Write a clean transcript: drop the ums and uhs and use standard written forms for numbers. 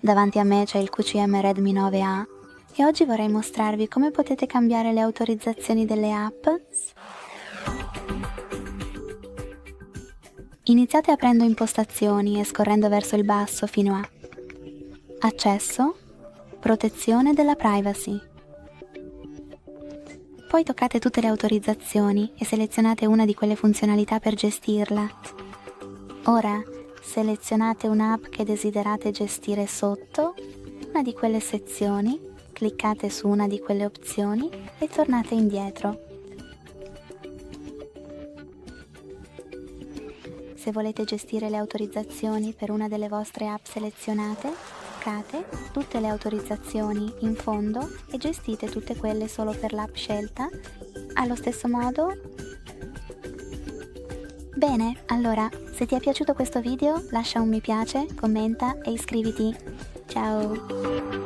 Davanti a me c'è il QCM Redmi 9A e oggi vorrei mostrarvi come potete cambiare le autorizzazioni delle app. Iniziate aprendo impostazioni e scorrendo verso il basso fino a Accesso, Protezione della Privacy. Poi toccate tutte le autorizzazioni e selezionate una di quelle funzionalità per gestirla. Ora selezionate un'app che desiderate gestire sotto una di quelle sezioni, cliccate su una di quelle opzioni e tornate indietro. Se volete gestire le autorizzazioni per una delle vostre app selezionate, toccate tutte le autorizzazioni in fondo e gestite tutte quelle solo per l'app scelta. Allo stesso modo. Bene, allora, se ti è piaciuto questo video lascia un mi piace, commenta e iscriviti. Ciao!